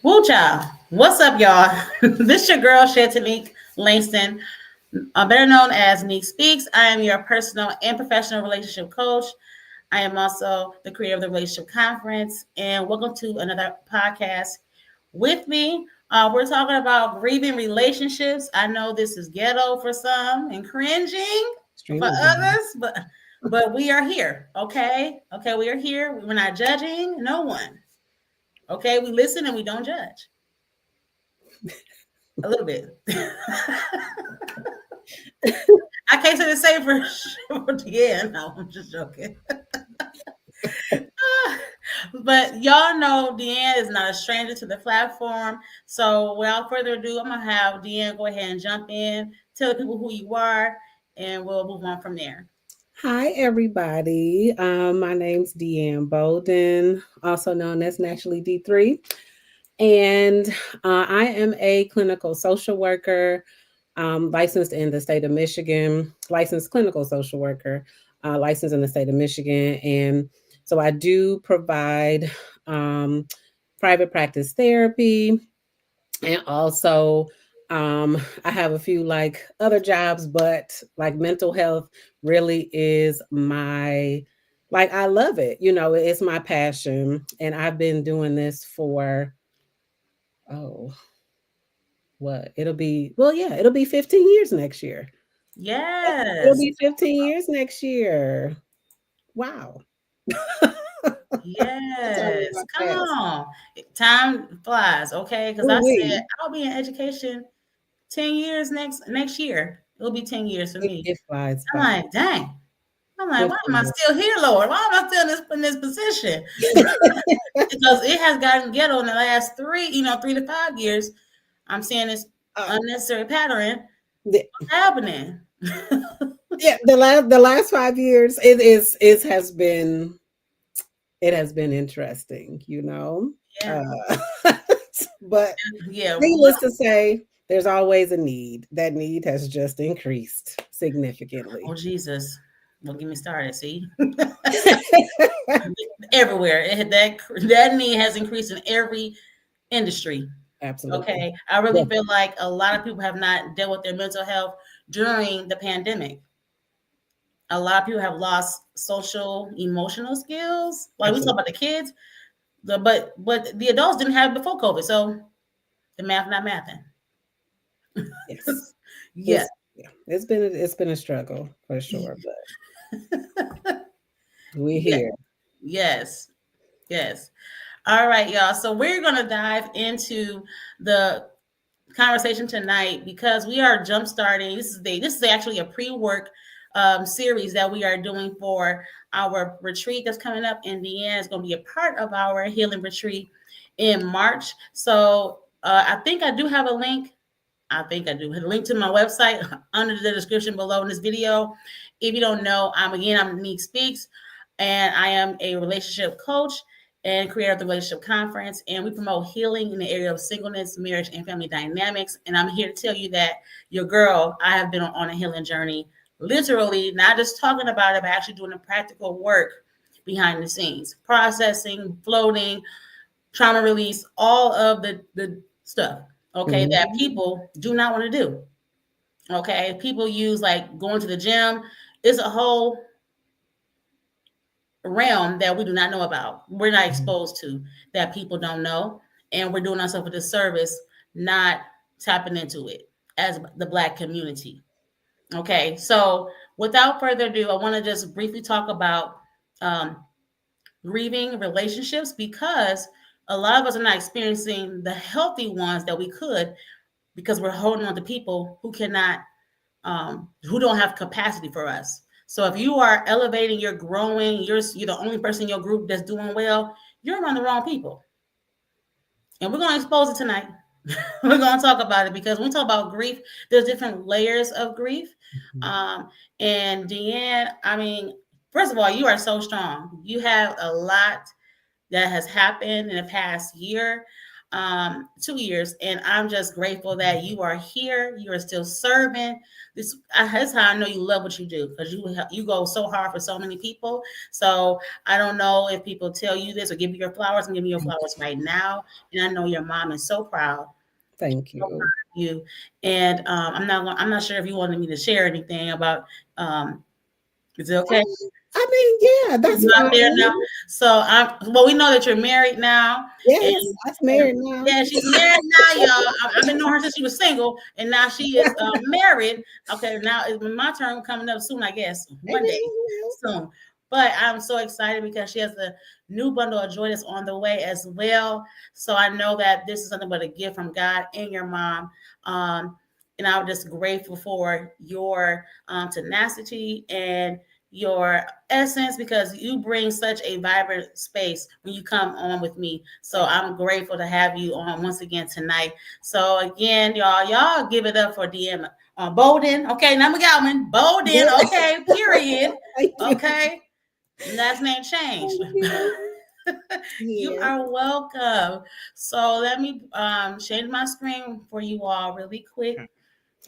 Woo child. What's up, y'all? This your girl, Shantanique Langston, better known as Neek Speaks. I am your personal and professional relationship coach. I am also the creator of the Relationship Conference, and welcome to another podcast with me. We're talking about grieving relationships. I know this is ghetto for some and cringing for others, but we are here. Okay, we are here. We're not judging no one. Okay, we listen and we don't judge. A little bit. I can't say the same for Deanne. No, I'm just joking. But y'all know Deanne is not a stranger to the platform. So without further ado, I'm gonna have Deanne go ahead and jump in, tell the people who you are, and we'll move on from there. Hi, everybody. My name's Deanne Bowden, also known as Naturally D3. And I am a clinical social worker, licensed in the state of Michigan, licensed clinical social worker, licensed in the state of Michigan. And so I do provide private practice therapy, and also I have a few other jobs, but like mental health really is I love it. It's my passion, and I've been doing this for oh what it'll be 15 years next year. It'll Yes. be 15 years next year. Wow. Yes. Come on. Time flies, okay? Because I said Ooh-wee. I'll be in education 10 years next year. It'll be 10 years for me. It flies I'm by. like, dang. I'm like, It why am I still here, Lord? Why am I still in this position? flies. Because it has gotten ghetto in the last 3 to 5 years. I'm seeing this unnecessary pattern. The- What's happening? yeah, the last 5 years it has been interesting, Yeah. But Yeah. needless to say, there's always a need. That need has just increased significantly. Oh, Jesus. Well, get me started. See, everywhere that need has increased in every industry. Absolutely. Okay, I really Yeah, feel like a lot of people have not dealt with their mental health during the pandemic. A lot of people have lost social emotional skills. Like we talk absolutely. about the kids, but the adults didn't have it before COVID, so the math not mathing. Yes. Yeah, It's been a struggle for sure, but we're yeah, here. yes, yes. All right, y'all. So we're gonna dive into the conversation tonight because we are jump starting. This is actually a pre-work series that we are doing for our retreat that's coming up in the end. It's going to be a part of our healing retreat in March. So I think I do have a link. I think I do have a link to my website under the description below in this video. If you don't know, I'm Neek Speaks, and I am a relationship coach and creator of the Relationship Conference. And we promote healing in the area of singleness, marriage, and family dynamics. And I'm here to tell you that your girl, I have been on a healing journey, literally, not just talking about it, but actually doing the practical work behind the scenes, processing, floating, trauma release, all of the stuff, okay, that Mhm. people do not want to do. Okay, people use like going to the gym. It's a whole realm that we do not know about. We're not exposed to that people don't know, and we're doing ourselves a disservice not tapping into it as the Black community. Okay, so without further ado, I want to just briefly talk about um, grieving relationships because a lot of us are not experiencing the healthy ones that we could because we're holding on to people who cannot who don't have capacity for us. So if you are elevating, you're growing, you're the only person in your group that's doing well, you're around the wrong people. And we're going to expose it tonight. We're going to talk about it because when we talk about grief, there's different layers of grief. Mhm. Um, and Deanne, I mean, first of all, you are so strong. You have a lot that has happened in the past year. 2 years, and I'm just grateful that you are here. You are still serving. That's how I know you love what you do, because you go so hard for so many people. So I don't know if people tell you this or give you your flowers. And give me your Thank flowers right now, and I know your mom is so proud. thank So you. proud of you. And I'm not sure if you wanted me to share anything about. Is it okay? I mean, yeah, that's You out there fine. now. So well, we know that you're married now, Yes, and, I'm married now. yeah, she's married now, y'all. I've been knowing her since she was single, and now she is married. Okay, now it's my turn coming up soon, I guess, one day Amen. soon. But I'm so excited because she has a new bundle of joy that's on the way as well. So I know that this is nothing but a gift from God and your mom. And I'm just grateful for your tenacity and your essence, because you bring such a vibrant space when you come on with me. So I'm grateful to have you on once again tonight. So again, y'all give it up for Deanne Bowden. Okay, number Galman Bowden. Yeah. Okay, period. Thank you. Okay, last name changed. Thank you. You Yes. are welcome. So let me change my screen for you all really quick.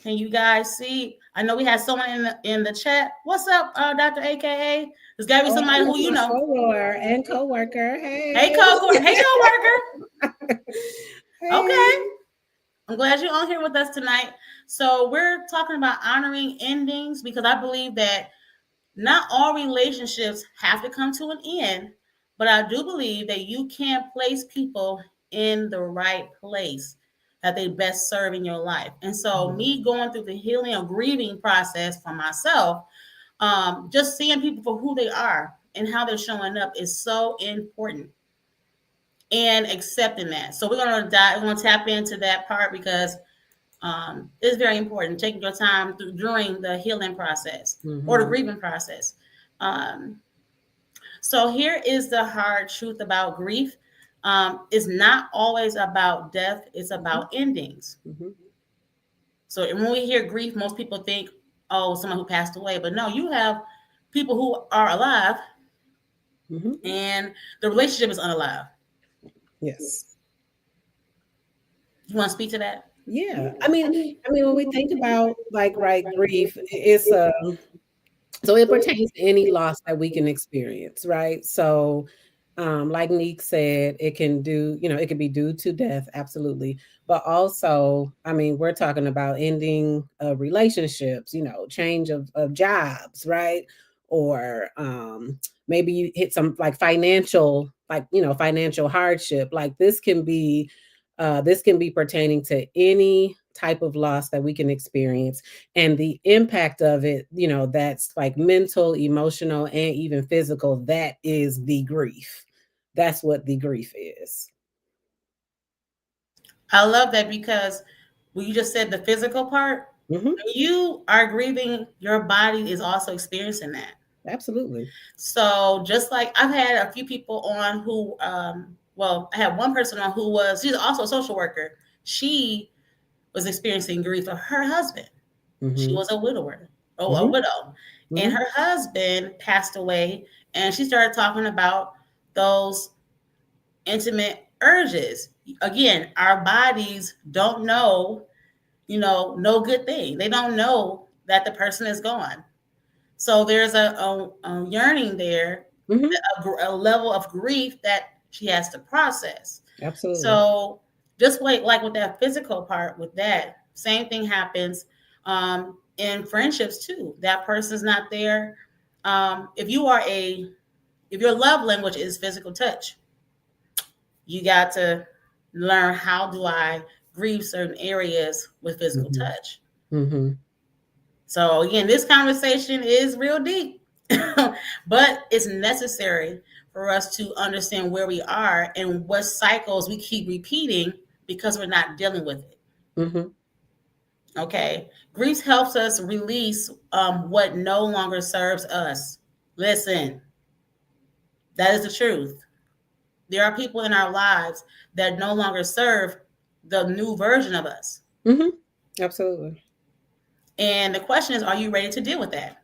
Can you guys see? I know we had someone in the chat. What's up, Dr. AKA? There's got to be Oh, somebody who that's you my know. co-worker and co-worker. Hey, Hey. co-worker. Hey. Okay, I'm glad you're on here with us tonight. So we're talking about honoring endings, because I believe that not all relationships have to come to an end, but I do believe that you can place people in the right place that they best serve in your life. And so, me going through the healing or grieving process for myself, just seeing people for who they are and how they're showing up is so important, and accepting that. So we're gonna tap into that part, because it's very important. Taking your time during the healing process or the Mm-hmm. grieving process. Um, so here is the hard truth about grief. It's not always about death. It's about endings. Mm-hmm. So when we hear grief, most people think, oh, someone who passed away. But no, you have people who are alive, Mm-hmm. and the relationship is unalive. Yes. You want to speak to that? Yeah. I mean, when we think about like right grief, it's so it pertains to any loss that we can experience, right? So, like Neek said, it can do, it could be due to death, absolutely. But also, I mean, we're talking about ending relationships, change of jobs, right? Or maybe you hit some like financial hardship. Like this can be pertaining to any type of loss that we can experience, and the impact of it, that's like mental, emotional, and even physical. That is the grief. That's what the grief is. I love that, because when you just said the physical part, Hmm. when you are grieving, your body is also experiencing that. Absolutely. So just like I've had a few people on who, well, I had one person on she's also a social worker. She was experiencing grief of her husband. She Hmm. was a widower, oh, a Hmm. widow, and Hmm. her husband passed away. And she started talking about those intimate urges. Again, our bodies don't know, no good thing. They don't know that the person is gone. So there's a yearning there, Hmm. a level of grief that she has to process. Absolutely. So just like with that physical part, with that same thing happens in friendships too. That person's not there. If if your love language is physical touch, you got to learn, how do I grieve certain areas with physical Hmm. touch. Hmm. So again, this conversation is real deep, but it's necessary for us to understand where we are and what cycles we keep repeating because we're not dealing with it. Hmm. Okay, grief helps us release what no longer serves us. Listen, that is the truth. There are people in our lives that no longer serve the new version of us, Hmm. Absolutely. and the question is, are you ready to deal with that?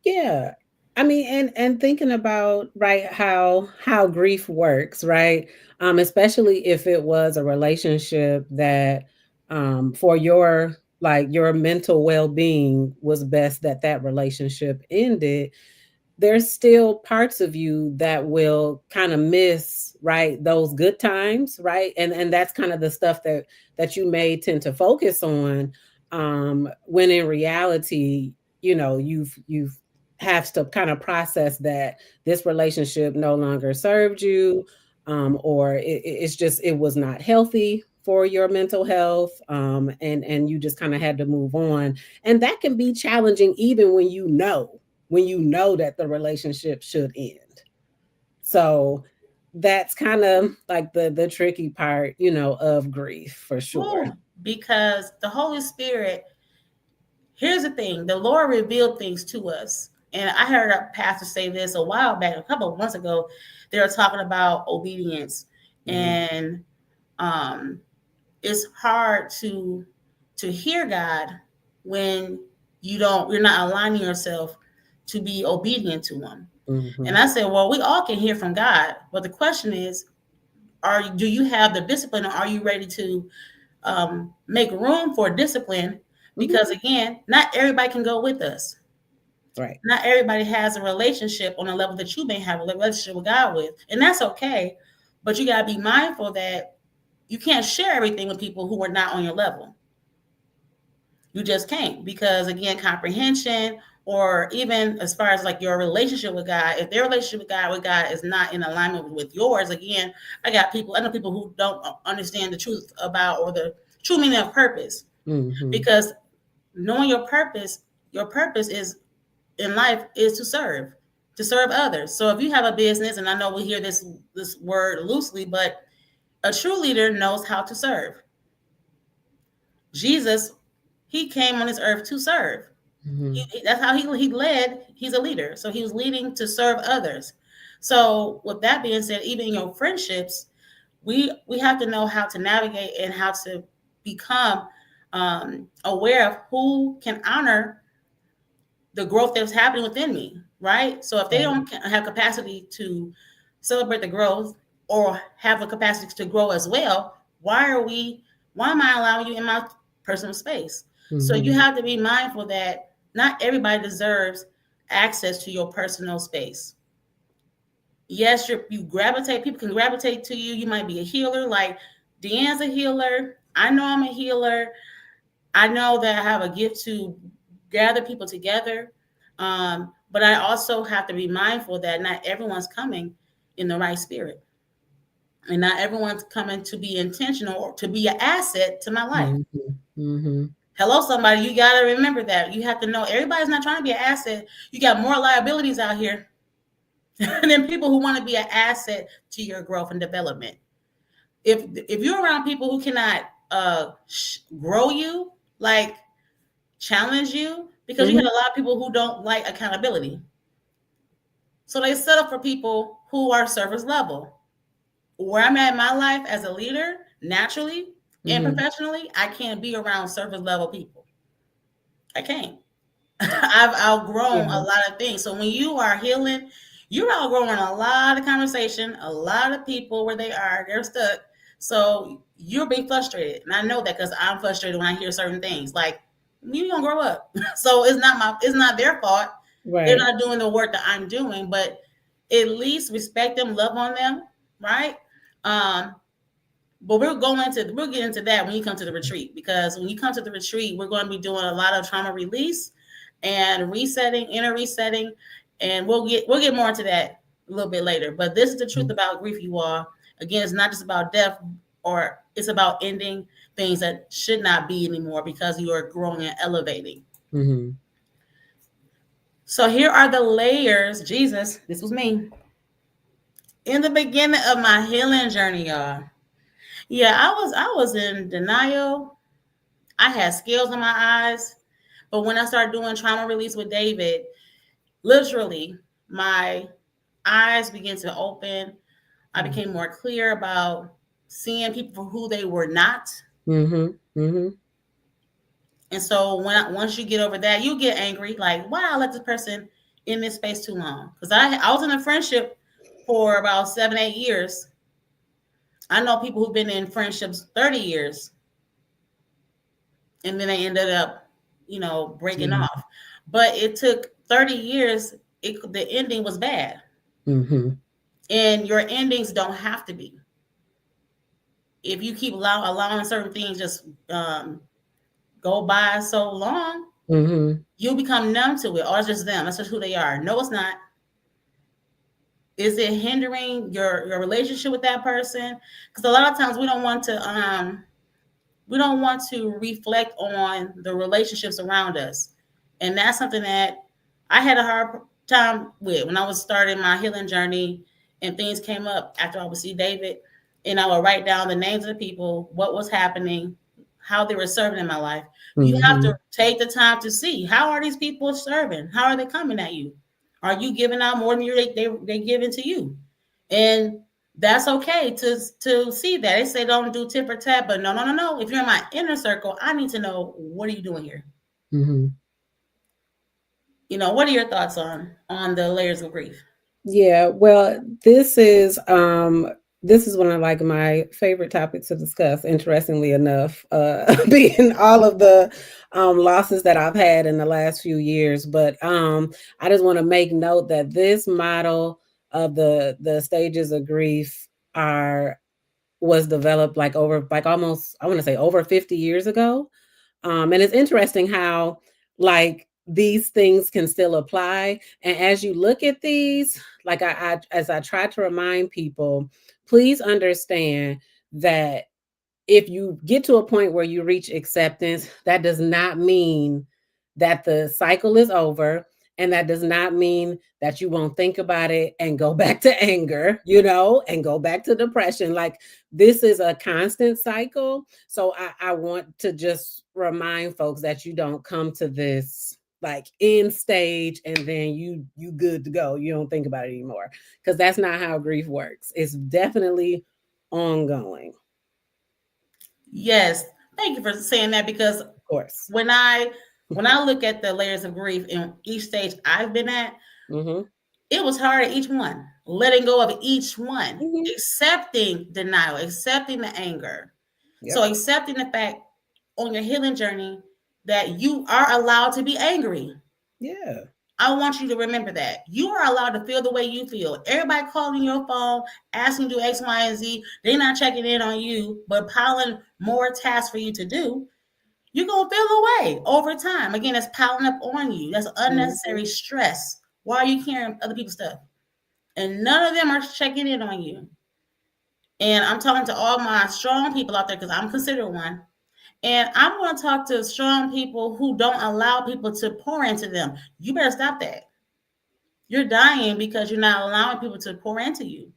Yeah. I mean, and thinking about right how grief works, right? Especially if it was a relationship that for your like your mental well-being was best that that relationship ended, there's still parts of you that will kind of miss right those good times, right? And that's kind of the stuff that you may tend to focus on, when in reality, you've have to kind of process that this relationship no longer served you, or it's just it was not healthy for your mental health, and you just kind of had to move on. And that can be challenging even when you know that the relationship should end. So that's kind of like the tricky part, of grief for sure. Ooh, because the Holy Spirit, here's the thing, the Lord revealed things to us. And I heard a pastor say this a while back, a couple of months ago. They were talking about obedience. Mhm. And um, it's hard to hear God when you're not aligning yourself to be obedient to him. And Mhm. I said, well, we all can hear from God, but the question is, do you have the discipline, or are you ready to make room for discipline? Mhm. Because again, not everybody can go with us. Right. Not everybody has a relationship on a level that you may have a relationship with God with, and that's okay. But you got to be mindful that you can't share everything with people who are not on your level. You just can't, because again, comprehension, or even as far as like your relationship with God, if their relationship with God is not in alignment with yours, again, I know people who don't understand the truth about, or the true meaning of purpose. Mhm. Because knowing your purpose is in life is to serve others. So if you have a business, and I know we hear this word loosely, but a true leader knows how to serve. Jesus, he came on this earth to serve. Mhm. That's how he led. He's a leader, so he was leading to serve others. So with that being said, even in your friendships, we have to know how to navigate and how to become aware of who can honor the growth that's happening within me, right? So if they Right. don't have capacity to celebrate the growth, or have a capacity to grow as well, why am I allowing you in my personal space? So you Mhm. have to be mindful that not everybody deserves access to your personal space. Yes, you gravitate, people can gravitate to you. You might be a healer, like Deanne's a healer. I know I'm a healer. I know that I have a gift to gather people together. But I also have to be mindful that not everyone's coming in the right spirit. And not everyone's coming to be intentional or to be an asset to my life. Mhm. Mhm. Hello, somebody. You got to remember that. You have to know everybody's not trying to be an asset. You got more liabilities out here than people who want to be an asset to your growth and development. If you're around people who cannot grow you, like challenge you, because you Mhm. had a lot of people who don't like accountability. So they settle for people who are surface level. Where I'm at in my life as a leader, naturally and Mhm. professionally, I can't be around surface level people. I can't. I've outgrown a Yeah. lot of things. So when you are healing, you're outgrowing a lot of conversation, a lot of people where they're stuck. So you're being frustrated. And I know that because I'm frustrated when I hear certain things. Like, you don't grow up. So it's not their fault. They're Right. not doing the work that I'm doing, but at least respect them, love on them, right? Um, but we'll get into that when you come to the retreat, because when you come to the retreat, we're going to be doing a lot of trauma release and resetting, inner resetting, and we'll get more into that a little bit later. But this is the truth Mhm. about grief, you all. Again, it's not just about death, or it's about ending things that should not be anymore, because you are growing and elevating. Mhm. So here are the layers. Jesus, this was me in the beginning of my healing journey, y'all. Yeah, I was in denial. I had scales in my eyes. But when I started doing trauma release with David, literally my eyes began to open. I Mhm. became more clear about seeing people for who they were not. Mhm. Mhm. And so once you get over that, you get angry, like, why I let this person in this space too long. Because I was in a friendship for about 7, 8 years. I know people who've been in friendships 30 years, and then they ended up, breaking Mhm. off. But it took 30 years. The ending was bad, Mhm. and your endings don't have to be. If you keep allowing certain things just go by so long, Mhm. you'll become numb to it. Or it's just them. That's just who they are. No, it's not. Is it hindering your relationship with that person? Because a lot of times we don't want to reflect on the relationships around us, and that's something that I had a hard time with when I was starting my healing journey, and things came up after I would see David, and I would write down the names of the people, what was happening, how they were serving in my life. You have to Mhm. take the time to see, how are these people serving? How are they coming at you? Are you giving out more than they giving to you? And that's okay to see that. They say don't do tip for tat, but no, no, no, no. If you're in my inner circle, I need to know, what are you doing here? Mhm. What are your thoughts on the layers of grief? Yeah, well, this is one of like my favorite topics to discuss, interestingly enough, being all of the losses that I've had in the last few years. But I just want to make note that this model of the stages of grief are was developed like over like almost, I want to say, over 50 years ago. And it's interesting how like these things can still apply. And as you look at these, like as I try to remind people, please understand that if you get to a point where you reach acceptance, that does not mean that the cycle is over. And that does not mean that you won't think about it and go back to anger, and go back to depression. Like this is a constant cycle. So I want to just remind folks that you don't come to this like end stage and then you good to go. You don't think about it anymore. Because that's not how grief works. It's definitely ongoing. Yes, thank you for saying that, because Of course. when I when I look at the layers of grief in each stage I've been at, Mhm. it was hard at each one. Letting go of each one, Mhm. accepting denial, accepting the anger. So Yep. accepting the fact on your healing journey that you are allowed to be angry. Yeah. I want you to remember that. You are allowed to feel the way you feel. Everybody calling your phone, asking you to do X, Y, and Z. They're not checking in on you, but piling more tasks for you to do. You're going to feel away over time. Again, that's piling up on you. That's unnecessary Mhm. stress. Why are you carrying other people's stuff? And none of them are checking in on you. And I'm talking to all my strong people out there, because I'm considered one. And I'm going to talk to strong people who don't allow people to pour into them. You better stop that. You're dying because you're not allowing people to pour into you.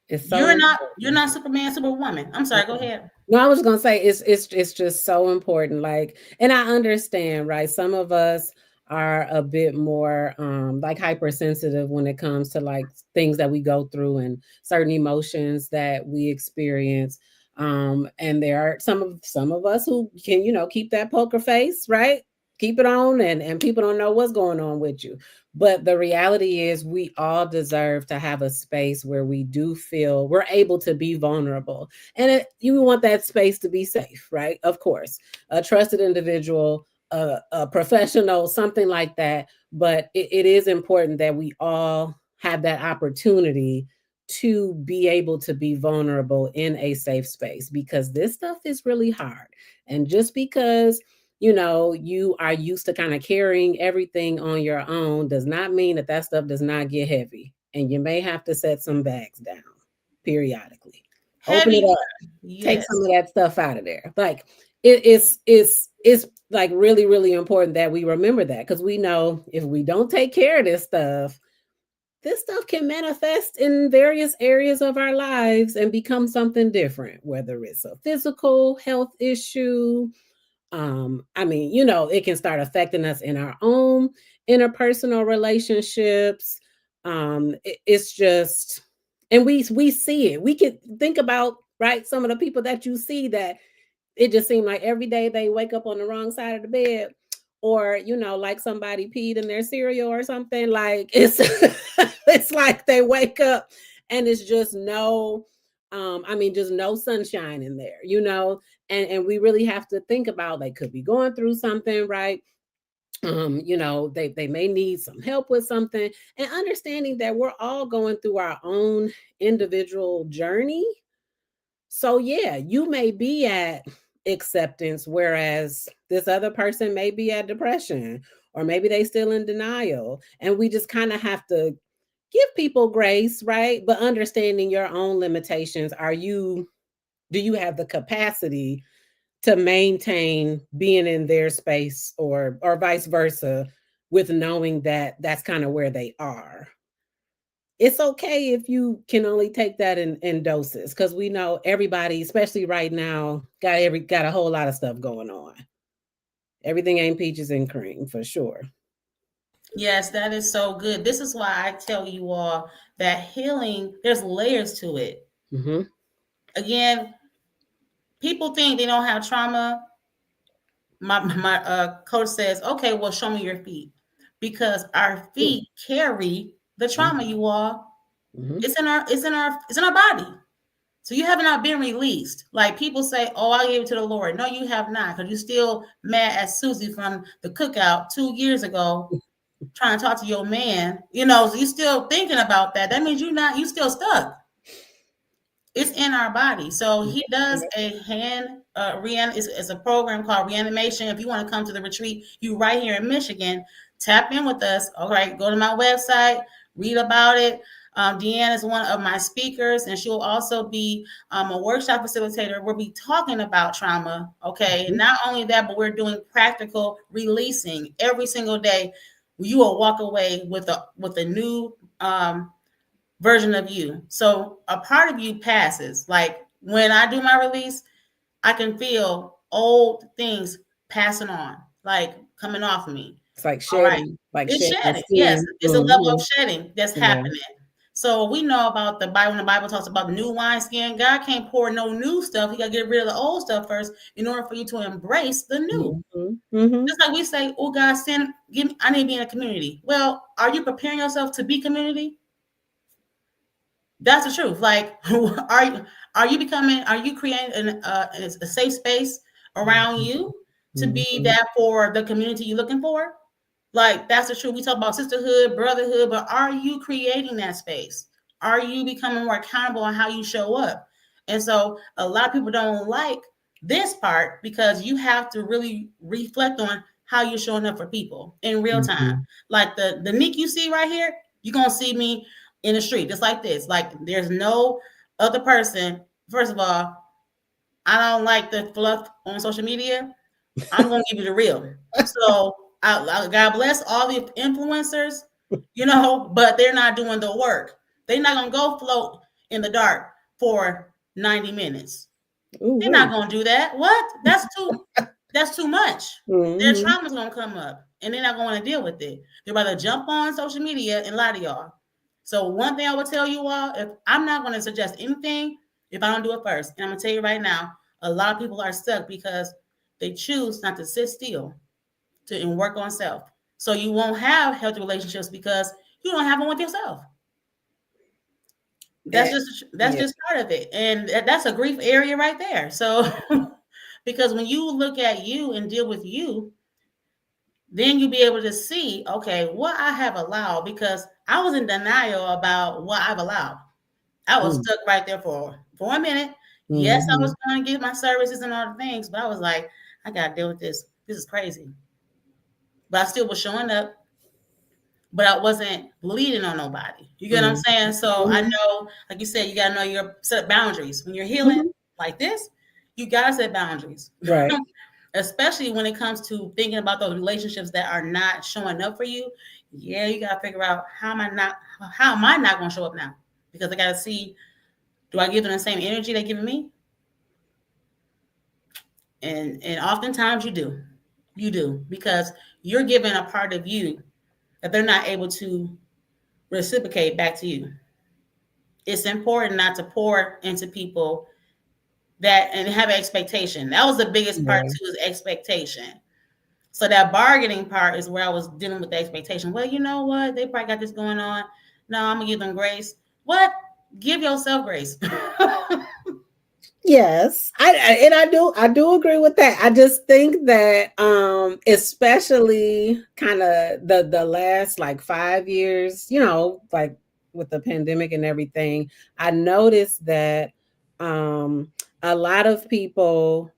It's so You're not important. Superman, Superwoman. I'm sorry, go Mhm. ahead. No, I was gonna say it's just so important. Like, and I understand, right? Some of us are a bit more like hypersensitive when it comes to like things that we go through and certain emotions that we experience. And there are some of us who can, keep that poker face, right? Keep it on, and people don't know what's going on with you. But the reality is we all deserve to have a space where we do feel we're able to be vulnerable, and you want that space to be safe, right? Of course, a trusted individual, a professional, something like that. But it is important that we all have that opportunity to be able to be vulnerable in a safe space, because this stuff is really hard. And just because you are used to kind of carrying everything on your own does not mean that that stuff does not get heavy. And you may have to set some bags down periodically. Open Heavy it up, one. take some Yes. of that stuff out of there. Like it's like really, really important that we remember that, because we know if we don't take care of this stuff can manifest in various areas of our lives and become something different, whether it's a physical health issue. I mean, it can start affecting us in our own interpersonal relationships. It's just, and we see it. We can think about, right, some of the people that you see that it just seemed like every day they wake up on the wrong side of the bed. or like somebody peed in their cereal or something, like it's it's like they wake up and it's just no just no sunshine in there, and we really have to think about, they could be going through something, right? They may need some help with something, and understanding that we're all going through our own individual journey. So yeah, you may be at acceptance, whereas this other person may be at depression, or maybe they still in denial. And we just kind of have to give people grace, right? But understanding your own limitations. Do you have the capacity to maintain being in their space, or vice versa, with knowing that that's kind of where they are? It's okay if you can only take that in doses, because we know everybody, especially right now, got a whole lot of stuff going on. Everything ain't peaches and cream for sure. Yes, that is so good. This is why I tell you all that healing, there's layers to it. Mm-hmm. Again, people think they don't have trauma. My coach says, okay, well, show me your feet, because our feet carry the trauma. You all, Mm-hmm. it's in our body. So you have not been released. Like people say, oh, I gave it to the Lord. No, you have not, because you're still mad at Susie from the cookout 2 years ago, trying to talk to your man. So you're still thinking about that. That means you still stuck. It's in our body. So he does a hand it's a program called reanimation. If you want to come to the retreat, you right here in Michigan, tap in with us. All right, go to my website, read about it. Deanne is one of my speakers, and she'll also be a workshop facilitator. We'll be talking about trauma. Okay, and not only that, but we're doing practical releasing every single day. You will walk away with a new version of you. So a part of you passes. Like when I do my release, I can feel old things passing on, like coming off of me. It's like All right. shedding, like It's shedding shedding. Yes. skin. It's a level of shedding that's Yeah. happening. So we know about the Bible. When the Bible talks about the new wineskin, God can't pour no new stuff. He got to get rid of the old stuff first in order for you to embrace the new. Mm-hmm. Mm-hmm. Just like we say, oh God, I need to be in a community. Well, are you preparing yourself to be community? That's the truth. Like, are you creating a safe space around you to be that for the community you're looking for? Like, that's the truth. We talk about sisterhood, brotherhood, but are you creating that space? Are you becoming more accountable on how you show up? And so a lot of people don't like this part, because you have to really reflect on how you're showing up for people in real time. Like the Nick you see right here, you're gonna see me in the street just like this. Like, there's no other person. First of all, I don't like the fluff on social media. I'm gonna give you the real. So God bless all the influencers, but they're not doing the work. They're not gonna go float in the dark for 90 minutes. They're not gonna do that. What? That's too much. Their trauma's gonna come up, and they're not gonna want to deal with it. They're rather jump on social media and lie to y'all. So one thing I would tell you all, if I'm not gonna suggest anything if I don't do it first, and I'm gonna tell you right now, a lot of people are stuck because they choose not to sit still and work on self. So you won't have healthy relationships because you don't have one with yourself. That's just part of it, and that's a grief area right there. So because when you look at you and deal with you, then you'll be able to see, okay, what I have allowed, because I was in denial about what I've allowed. I was stuck right there for a minute. Yes, I was going to get my services and all the things, but I was like, I got to deal with this. This is crazy. But I still was showing up, but I wasn't bleeding on nobody. You get what I'm saying? So I know, like you said, you got to know your set boundaries. When you're healing like this, you got to set boundaries. Right. Especially when it comes to thinking about those relationships that are not showing up for you. Yeah, you got to figure out, how am I not going to show up now? Because I got to see, do I give them the same energy they're giving me? And oftentimes you do, because you're giving a part of you that they're not able to reciprocate back to you. It's important not to pour into people that and have an expectation. That was the biggest part too, is expectation. So that bargaining part is where I was dealing with the expectation. Well, you know what? They probably got this going on. No, I'm gonna give them grace. What? Give yourself grace. Yes, and I do agree with that. I just think that especially kind of the last like 5 years, like with the pandemic and everything, I noticed that um a lot of people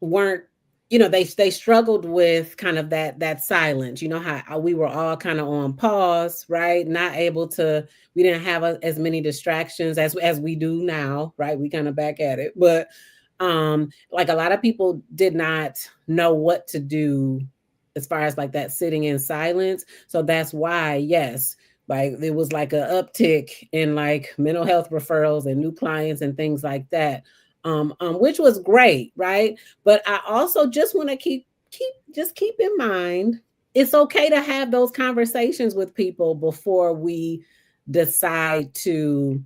weren't, they struggled with kind of that silence. You know how we were all kind of on pause, right? Not able to, we didn't have as many distractions as we do now, right? We kind of back at it, but like a lot of people did not know what to do as far as like that sitting in silence. So that's why, yes, like there was like a uptick in like mental health referrals and new clients and things like that, which was great, right? But I also just want to keep in mind it's okay to have those conversations with people before we decide to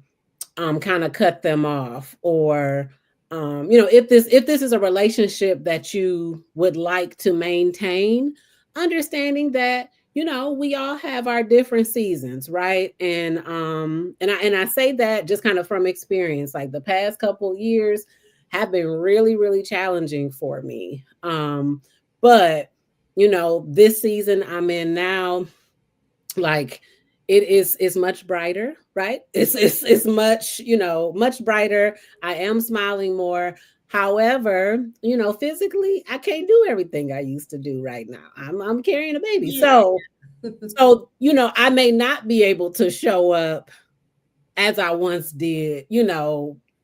kind of cut them off, or if this is a relationship that you would like to maintain, understanding that we all have our different seasons, right? And I say that just kind of from experience. Like the past couple years have been really really challenging for me, but this season I'm in now, like it's much brighter, right? It's much, much brighter. I am smiling more. However, physically I can't do everything I used to do right now. I'm carrying a baby, Yeah. so I may not be able to show up as I once did,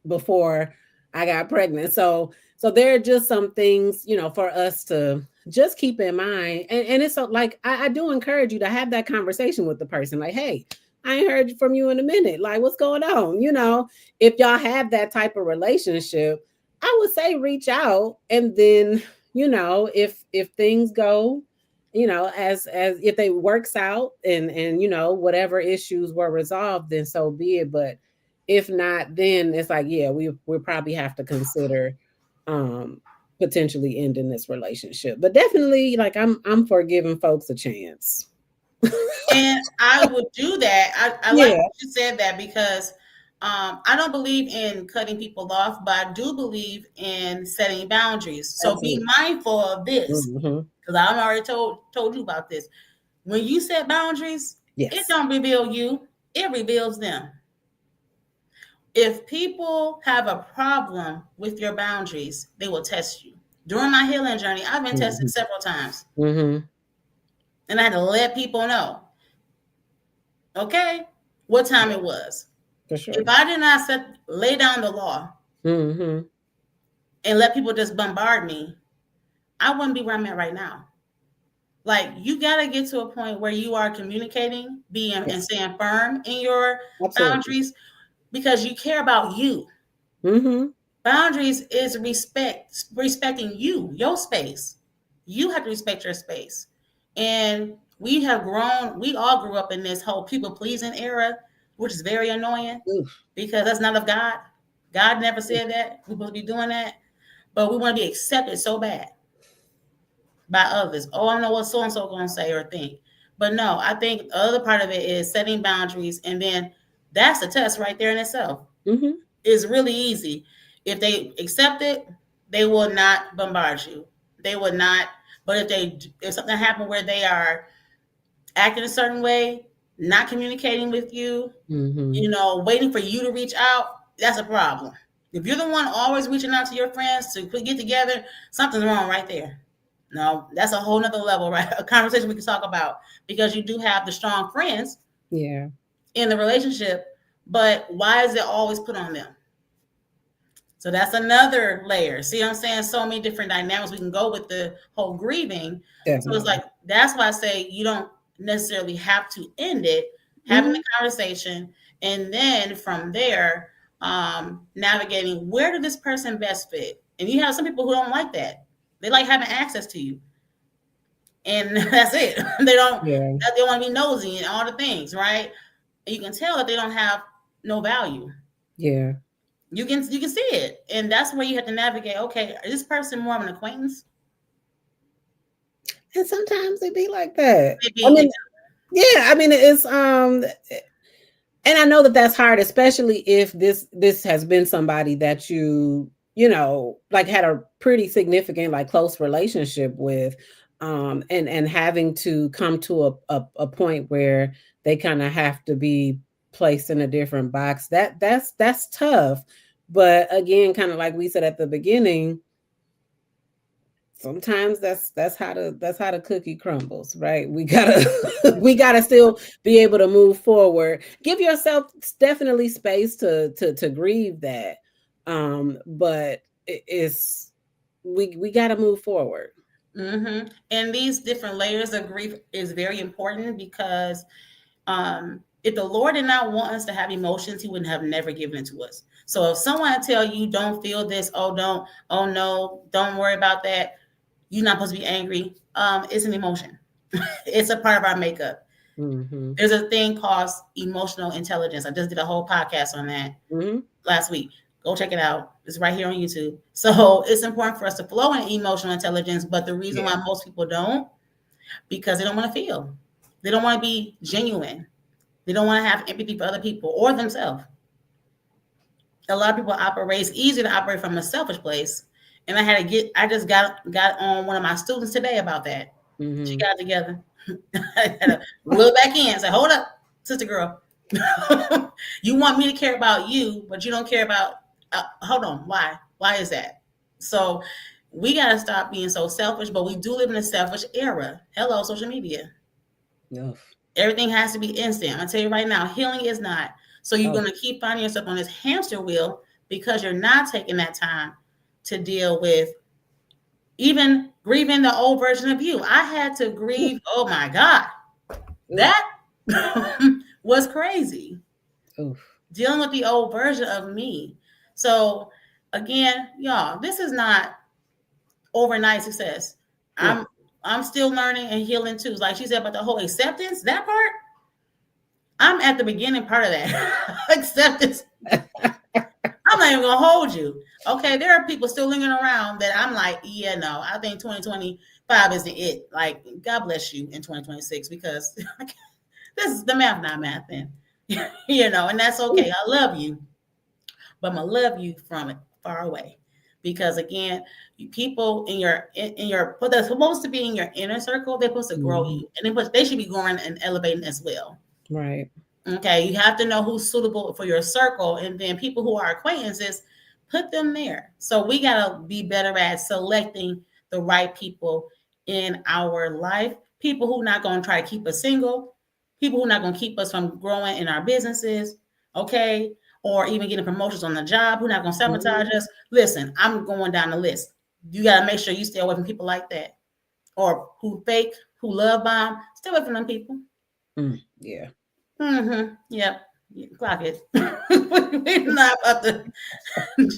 before I got pregnant. So there are just some things, for us to just keep in mind. And it's so, like I do encourage you to have that conversation with the person. Like, hey, I ain't heard from you in a minute. Like, what's going on? If y'all have that type of relationship, I would say reach out, and then, if things go, as if they works out, and whatever issues were resolved, then so be it. But if not, then it's like, yeah, we probably have to consider um potentially ending this relationship. But definitely, like, I'm for giving folks a chance. And I would do that. I like Yeah, what you said that because I don't believe in cutting people off, but I do believe in setting boundaries. So be absolutely. mindful of this Hmm. because I've already told you about this. When you set boundaries, it Yes. don't reveal you; it reveals them. If people have a problem with your boundaries, they will test you. During my healing journey, I've been tested Hmm. several times, Hmm. and I had to let people know, okay, what time Yeah, it was. for If sure. I did not lay down the law Hmm. and let people just bombard me, I wouldn't be where I'm at right now. Like you got to get to a point where you are communicating, being and Yes, staying firm in your absolutely. boundaries because you care about you. Hmm. Boundaries is respecting you, your space. You have to respect your space. And we have grown, we all grew up in this whole people pleasing era, which is very annoying Oof. because that's not of God. God never said that. We're supposed to be doing that. But we want to be accepted so bad by others. Oh, I don't know what so and so gonna say or think. But no, I think the other part of it is setting boundaries, and then that's a test right there in itself. Hmm. It's really easy. If they accept it, they will not bombard you. They would not. But if something happened where they are acting a certain way, not communicating with you, Hmm. waiting for you to reach out, that's a problem. If you're the one always reaching out to your friends to get together, something's wrong right there. No, that's a whole nother level, right? A conversation we can talk about because you do have the strong friends Yeah, in the relationship, but why is it always put on them? So that's another layer. See what I'm saying? So many different dynamics we can go with the whole grieving. So it's definitely. like that's why I say you don't necessarily have to end it, having the Hmm. conversation, and then from there, navigating where did this person best fit. And you have some people who don't like that. They like having access to you, and that's it. Yeah, They want to be nosy and all the things, right? And you can tell that they don't have no value. yeah. You can see it, and that's where you have to navigate. Okay, is this person more of an acquaintance, And sometimes it be like that. I Maybe mean, yeah, I mean, and I know that that's hard, especially if this has been somebody that you know, like had a pretty significant, like close relationship with, and having to come to a point where they kind of have to be placed in a different box. That's tough. But again, kind of like we said at the beginning, sometimes that's how the cookie crumbles, right? We gotta we gotta still be able to move forward. Give yourself definitely space to grieve that, but it's we gotta move forward. And these different layers of grief is very important because if the Lord did not want us to have emotions, He wouldn't have never given it to us. So if someone tell you don't feel this, oh no, don't worry about that, you're not supposed to be angry. It's an emotion. It's a part of our makeup. Mm-hmm. There's a thing called emotional intelligence. I just did a whole podcast on that Mm-hmm. last week. Go check it out. It's right here on YouTube. So it's important for us to flow in emotional intelligence. But the reason Yeah. why most people don't, because they don't want to feel. They don't want to be genuine. They don't want to have empathy for other people or themselves. A lot of people operate. It's easier to operate from a selfish place. And I just got on one of my students today about that. She Mm-hmm. got together. I had to reel back in and say, hold up, sister girl. You want me to care about you, but you don't care about, hold on, why? Why is that? So we got to stop being so selfish, but we do live in a selfish era. Hello, social media. Ugh. Everything has to be instant. I'm gonna tell you right now, healing is not. So you're Oh. gonna keep finding yourself on this hamster wheel because you're not taking that time to deal with even grieving the old version of you. I had to Ooh. grieve. Oh my God, Ooh. that was crazy. Oof. Dealing with the old version of me. So again, y'all, this is not overnight success. No. I'm still learning and healing too. Like she said about the whole acceptance, that part, I'm at the beginning part of that. Acceptance. I'm not even gonna hold you. Okay, there are people still lingering around that I'm like, yeah, no, I think 2025 is the it. Like, God bless you in 2026 because this is the math, not math, then. And that's okay. I love you, but I'm gonna love you from it far away. Because again, people in your but they're supposed to be in your inner circle, they're supposed to grow Mhm. you. And they should be growing and elevating as well. Right. Okay, you have to know who's suitable for your circle, and then people who are acquaintances, put them there. So we gotta be better at selecting the right people in our life. People who not gonna try to keep us single, people who not gonna keep us from growing in our businesses, okay, or even getting promotions on the job, who not gonna sabotage Mhm. us. Listen, I'm going down the list. You gotta make sure you stay away from people like that, or who fake, who love bomb. Stay away from them people. Yeah. Yep. Clock it. We're not about to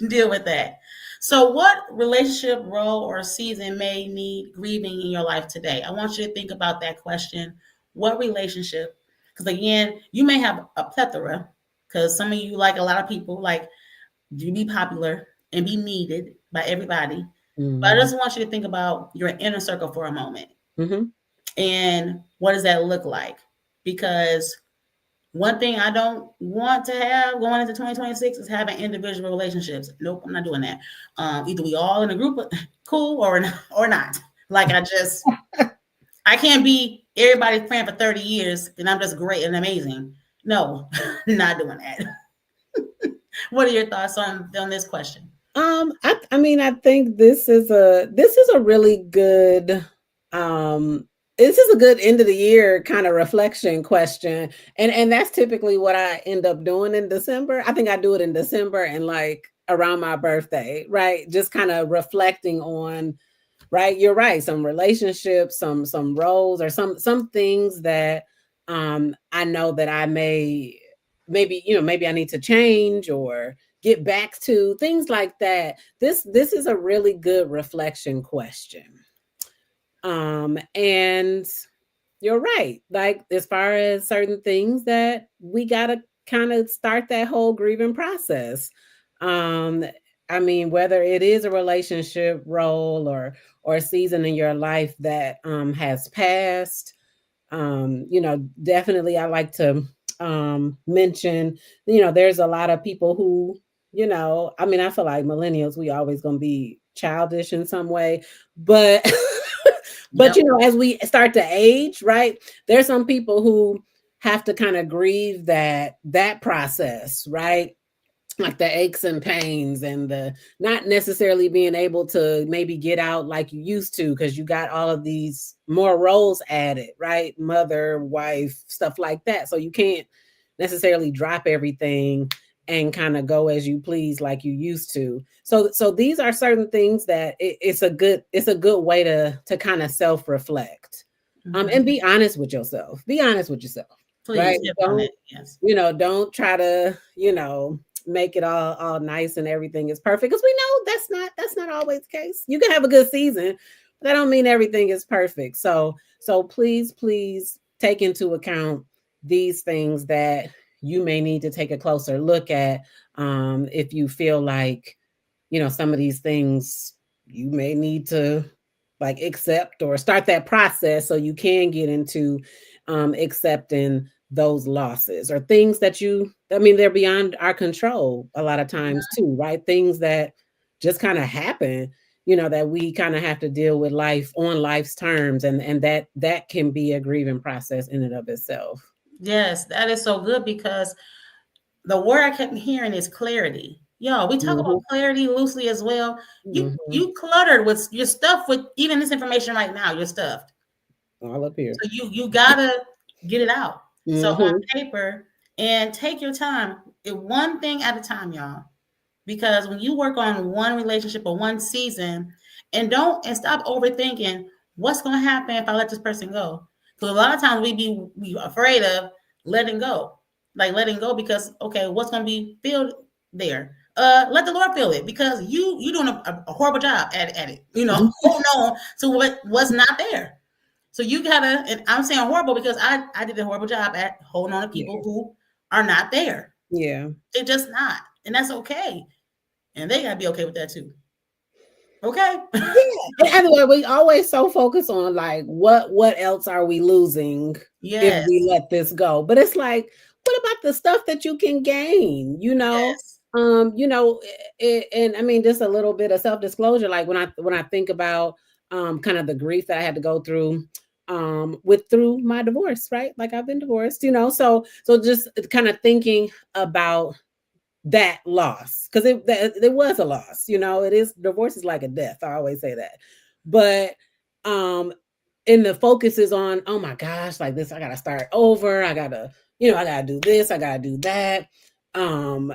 deal with that. So, what relationship, role, or season may need grieving in your life today? I want you to think about that question. What relationship? Because again, you may have a plethora. Because some of you, like a lot of people, like you be popular and be needed by everybody. But I Mhm. just want you to think about your inner circle for a moment. Mhm. And what does that look like? Because one thing I don't want to have going into 2026 is having individual relationships. Nope, I'm not doing that. Either we all in a group, cool, or not. Like I can't be everybody praying for 30 years and I'm just great and amazing. No, not doing that. What are your thoughts on this question? I mean, I think this is a really good um this is a good end of the year kind of reflection question. And that's typically what I end up doing in December. I think I do it in December and like around my birthday, right? Just kind of reflecting on, right? You're right, some relationships, some roles or some things that I know that I maybe I need to change or get back to, things like that. This is a really good reflection question. And you're right, like as far as certain things that we got to kind of start that whole grieving process. um I mean, whether it is a relationship role or a season in your life that has passed, definitely I like to mention, there's a lot of people who, I mean, I feel like millennials, we always gonna be childish in some way, but but Yep. as we start to age, right? There's some people who have to kind of grieve that process, right? Like the aches and pains and the not necessarily being able to maybe get out like you used to because you got all of these more roles added, right? Mother, wife, stuff like that. So you can't necessarily drop everything and kind of go as you please like you used to. So these are certain things that it's a good way to kind of self-reflect. And Mhm. be honest with yourself. Be honest with yourself, right? Please hit on Don't that. Yes. don't try to make it all nice and everything is perfect, because we know that's not always the case. You can have a good season, but that don't mean everything is perfect. So please take into account these things that you may need to take a closer look at, if you feel like some of these things you may need to like accept or start that process so you can get into accepting those losses or things that I mean, they're beyond our control a lot of times too, right? Things that just kind of happen, that we kind of have to deal with life on life's terms, and that can be a grieving process in and of itself. Yes, that is so good because the word I kept hearing is clarity. Yo, we talk about Hmm. clarity loosely as well. Hmm. You cluttered with your stuff with even this information right now. You're stuffed. All up here. So you gotta get it out. So on Hmm. paper and take your time. One thing at a time, y'all. Because when you work on one relationship or one season, and stop overthinking what's going to happen if I let this person go. Because a lot of times we afraid of letting go, like letting go because okay, what's going to be filled there? Let the Lord fill it because you doing a horrible job at it. Holding on to what's not there. So you gotta, and I'm saying horrible because I did a horrible job at holding on to people Yeah. who are not there. Yeah. They're just not, and that's okay, and they gotta be okay with that too. Okay. Yeah. And anyway, we always so focus on like what else are we losing if Yes. we let this go? But it's like, what about the stuff that you can gain? Yes. And I mean, just a little bit of self disclosure. Like when I think about kind of the grief that I had to go through through my divorce, right? Like I've been divorced, so just kind of thinking about that loss, because it was a loss. It is, divorce is like a death, I always say that. But um and the focus is on, oh my gosh, like this, I gotta start over, I gotta do this, I gotta do that. um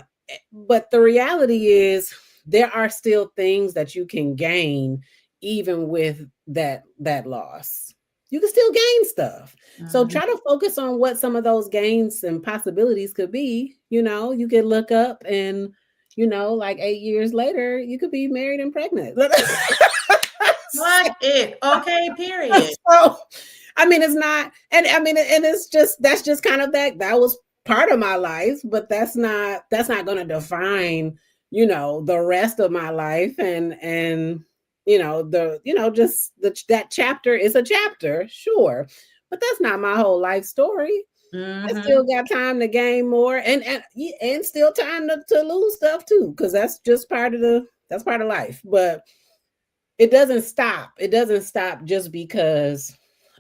but the reality is there are still things that you can gain even with that loss. You can still gain stuff. So Mhm. try to focus on what some of those gains and possibilities could be. You could look up and, like 8 years later, you could be married and pregnant. Like it. Okay. Period. So, I mean, it's not, and I mean, and it's just, that's just kind of that was part of my life, but that's not going to define, the rest of my life. And just that chapter is a chapter, sure, but that's not my whole life story. I Hmm. still got time to gain more, and still time to lose stuff too, because that's part of life. But it doesn't stop just because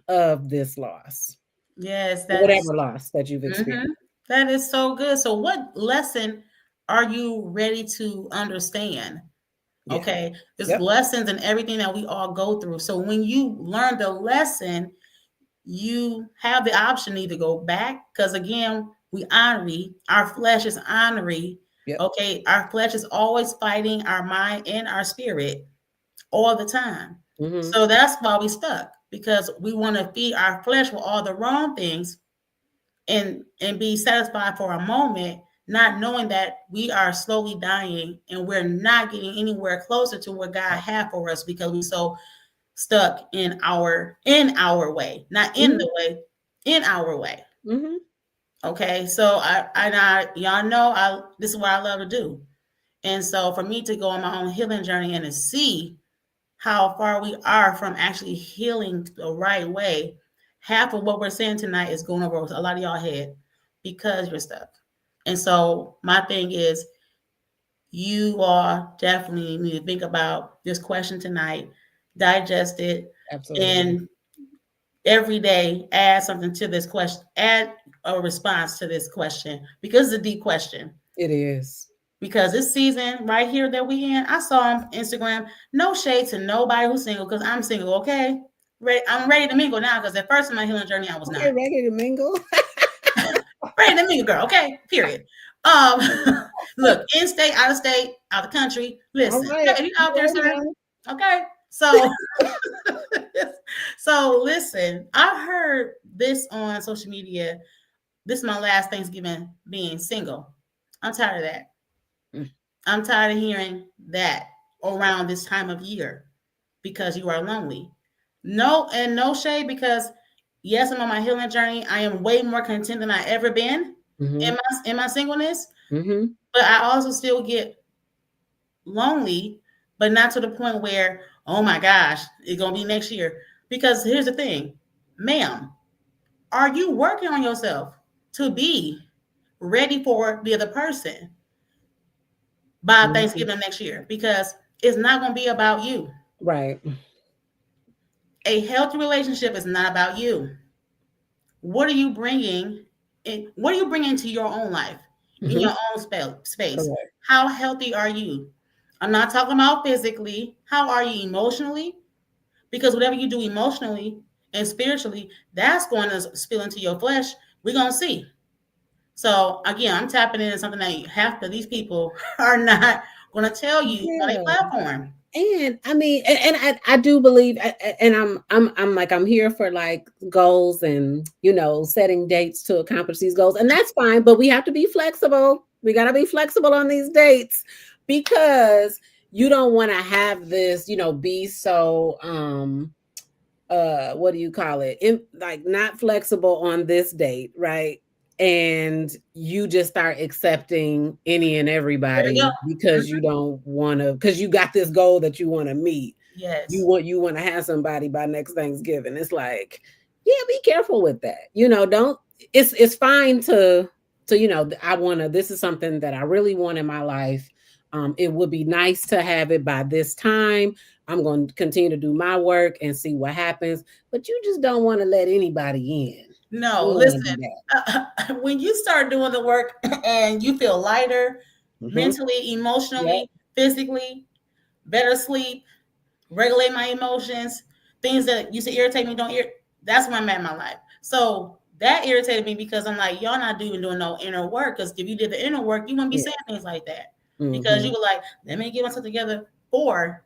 of this loss, Yes, or that is. whatever loss that you've Hmm. experienced. That is so good. So, what lesson are you ready to understand? Yeah. Okay, there's Yep. lessons and everything that we all go through. So, when you learn the lesson, you have the option to either go back because again we ornery, our flesh is ornery. Yep. Okay, our flesh is always fighting our mind and our spirit all the time. Mm-hmm. So that's why we stuck because we want to feed our flesh with all the wrong things and be satisfied for a moment, not knowing that we are slowly dying and we're not getting anywhere closer to what God had for us because we're so stuck in our way, not in Mm-hmm. the way, in our way. Mm-hmm. Okay, so I y'all know I this is what I love to do. And so for me to go on my own healing journey and to see how far we are from actually healing the right way, half of what we're saying tonight is going over a lot of y'all head because you're stuck. And so my thing is, you all definitely need to think about this question tonight, digest it, Absolutely. and every day add something to this question, add a response to this question because it's a deep question. It is. Because this season right here that we in, I saw on Instagram, no shade to nobody who's single because I'm single, okay? I'm ready to mingle now because at first in my healing journey, I was Okay, not. ready to mingle. Ready to mingle, girl, okay? Period. Um, Look, in state, out of country, All listen, right. okay, you out there, Right sir? now. Okay, so so listen, I heard this on social media. This is my last Thanksgiving being single. I'm tired of that. Mm. I'm tired of hearing that around this time of year because you are lonely. No, and no shade because yes, I'm on my healing journey. I am way more content than I ever been Mm-hmm. in my singleness, Mm-hmm. but I also still get lonely, but not to the point where, oh my gosh, it's gonna be next year. Because here's the thing, ma'am, are you working on yourself to be ready for the other person by Mm-hmm. Thanksgiving next year? Because it's not gonna be about you. Right. A healthy relationship is not about you. What are you bringing what are you bringing to your own life in Mm-hmm. your own space? Correct. How healthy are you? I'm not talking about physically. How are you emotionally? Because whatever you do emotionally and spiritually, that's going to spill into your flesh. We're going to see. So again, I'm tapping into something that half of these people are not going to tell you on a Yeah. platform. And I mean, and I do believe, and I'm like, I'm here for like goals and, setting dates to accomplish these goals. And that's fine, but we have to be flexible. We got to be flexible on these dates because you don't want to have this, be so, what do you call it, like not flexible on this date, right? And you just start accepting any and There you go. everybody because you don't want to, because you got this goal that you want to meet. Yes. You want to have somebody by next Thanksgiving. It's like, yeah, be careful with that. Don't, it's fine to I want to, this is something that I really want in my life. It would be nice to have it by this time. I'm going to continue to do my work and see what happens. But you just don't want to let anybody in. No, You don't want to listen. do that. When you start doing the work and you feel lighter Mm-hmm. mentally, Yep. emotionally, physically, better sleep, regulate my emotions, things that used to irritate me don't that's where I'm at in my life. So that irritated me because I'm like, y'all not doing no inner work. Because if you did the inner work, you wouldn't be Yeah. saying things like that. Because Mm-hmm. you were like, let me get myself together for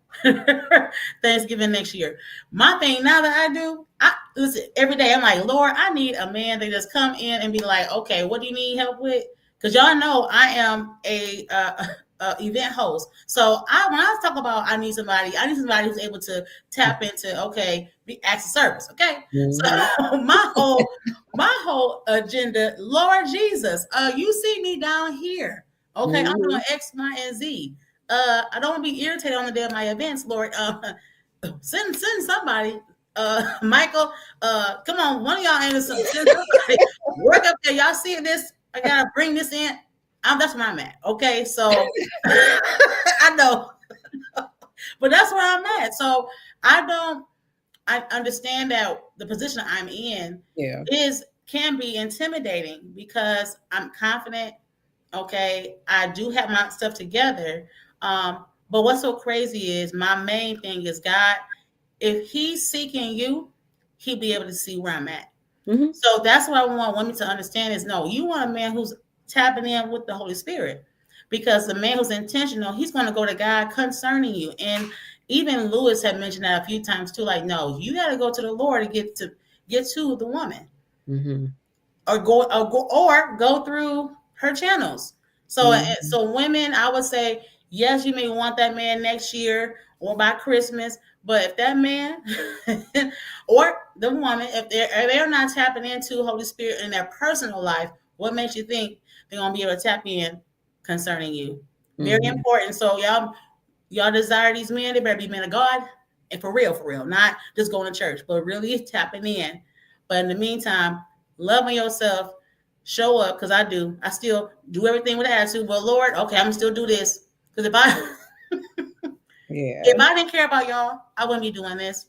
Thanksgiving next year. My thing now that I do, I listen every day. I'm like, Lord, I need a man that just come in and be like, okay, what do you need help with? Because y'all know I am a event host. So when I talk about I need somebody who's able to tap into be acts of service. Okay, so Mm-hmm. my whole agenda, Lord Jesus, you see me down here. Okay, I'm Mm-hmm. doing X, Y, and Z. I don't want to be irritated on the day of my events, Lord. Send somebody. Michael, come on, one of y'all ain't send somebody. Work up there. Y'all see this? I gotta bring this in. That's where I'm at. Okay, so I know, but that's where I'm at. So I don't. I understand that the position I'm in Yeah. can be intimidating because I'm confident. Okay, I do have my stuff together. But what's so crazy is my main thing is God. If He's seeking you, He'll be able to see where I'm at. Mm-hmm. So that's what I want women to understand is no, you want a man who's tapping in with the Holy Spirit. Because the man who's intentional, he's going to go to God concerning you. And even Lewis had mentioned that a few times too. Like, no, you got to go to the Lord to get to the woman, Mm-hmm. or go through her channels. So Mm-hmm. so women, I would say yes, you may want that man next year or by Christmas, but if that man or the woman, if they're not tapping into Holy Spirit in their personal life, what makes you think they're gonna be able to tap in concerning you? Very Mm-hmm. important. So y'all desire these men, they better be men of God. And for real, not just going to church, but really tapping in. But in the meantime, loving yourself, show up, because I do. I still do everything with attitude. But Lord, okay, I'm gonna still do this. Because if Yeah. I didn't care about y'all, I wouldn't be doing this.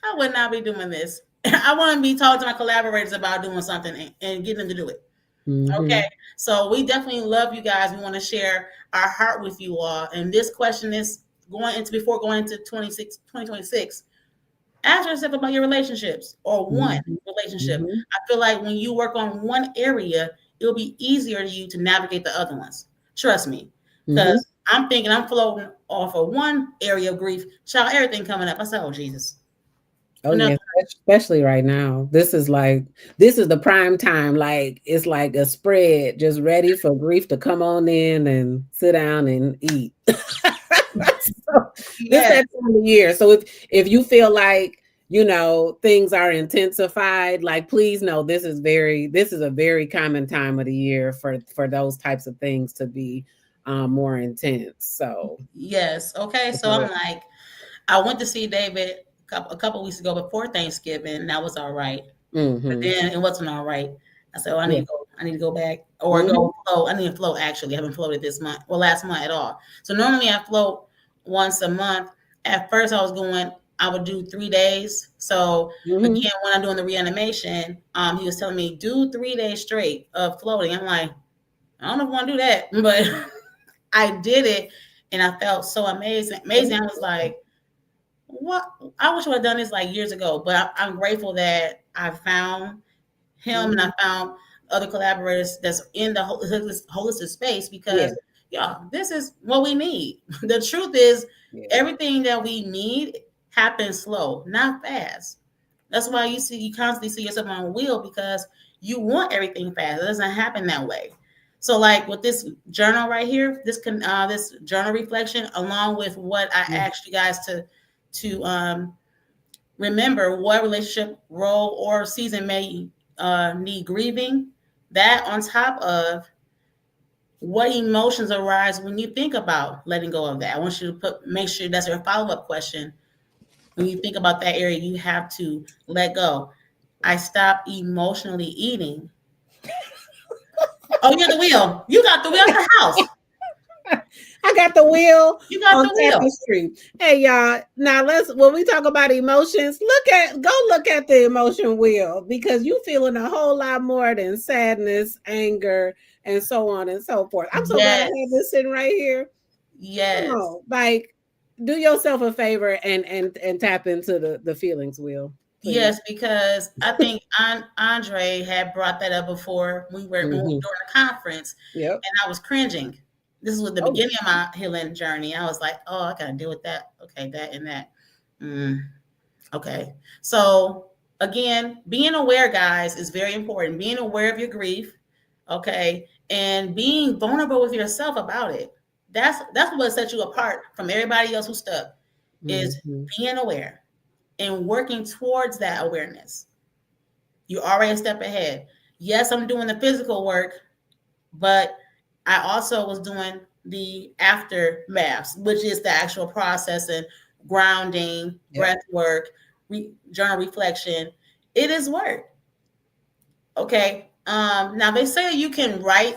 I would not be doing this. I want to be talking to my collaborators about doing something and getting them to do it. Okay. Mm-hmm. So we definitely love you guys. We want to share our heart with you all. And this question is going into before going into 2026. Ask yourself about your relationships or one Mm-hmm. relationship. Mm-hmm. I feel like when you work on one area, it'll be easier to you to navigate the other ones. Trust me. Mm-hmm. Because I'm thinking I'm floating off of one area of grief, child, everything coming up. I said, oh Jesus. Oh No, yeah, especially right now. This is the prime time. Like it's like a spread, just ready for grief to come on in and sit down and eat. So, this yes, that time of year. So if you feel like things are intensified, like please know this is a very common time of the year for those types of things to be more intense. So yes. Okay. So I'm like, I went to see David a couple weeks ago before Thanksgiving, and that was all right. But mm-hmm. then it wasn't all right. I said, oh, I need Yeah. to go. I need to go back or Mm-hmm. go float. I need to float. Actually, I haven't floated this month. Well, last month at all. So normally I float once a month. At first, I was going. I would do 3 days. So Mm-hmm. again, when I'm doing the reanimation, he was telling me do 3 days straight of floating. I'm like, I don't know if I want to do that, but I did it, and I felt so amazing. Amazing. I was like, what? I wish I would have done this like years ago, but I'm grateful that I found him and Mm-hmm. I found other collaborators that's in the holistic space Yeah. because yeah, this is what we need. The truth is Yeah. everything that we need happens slow, not fast. That's why you constantly see yourself on a wheel because you want everything fast. It doesn't happen that way. So like with this journal right here, this journal reflection, along with what I asked you guys to remember what relationship, role, or season may need grieving. That on top of what emotions arise when you think about letting go of that. I want you to make sure that's your follow-up question. When you think about that area, you have to let go. I stopped emotionally eating. Oh, you're the wheel. You got the wheel at the house. I got the wheel You got on the wheel. tapestry. Hey y'all, now let's when we talk about emotions, look at the emotion wheel because you feeling a whole lot more than sadness, anger, and so on and so forth. I'm so glad I have Yes. this sitting right here. Come Yes. on, like do yourself a favor and tap into the feelings wheel, please. Yes, because I think Andre had brought that up before during Mm-hmm. the conference, Yep. and I was cringing. This was the Oh beginning of my healing journey. I was like, "Oh, I gotta deal with that. Okay, that and that. Mm, okay." So again, being aware, guys, is very important. Being aware of your grief, okay, and being vulnerable with yourself about it. That's what sets you apart from everybody else who's stuck. Is mm-hmm. being aware and working towards that awareness. You're already a step ahead. Yes, I'm doing the physical work, but I also was doing the aftermaths, which is the actual process and grounding, Yep. breath work, journal reflection. It is work. Okay. Now they say you can write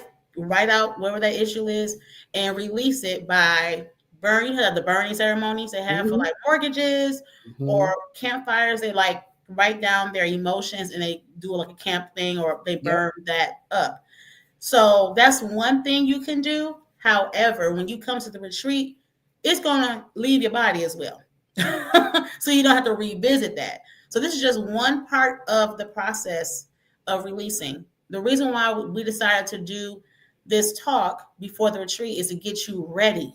out whatever that issue is and release it by burn. You have the burning ceremonies they have for Mm-hmm. like mortgages or Mm-hmm. campfires. They like write down their emotions and they do like a camp thing or they Yep. burn that up. So that's one thing you can do. However, when you come to the retreat, it's gonna leave your body as well. So you don't have to revisit that. So this is just one part of the process of releasing. The reason why we decided to do this talk before the retreat is to get you ready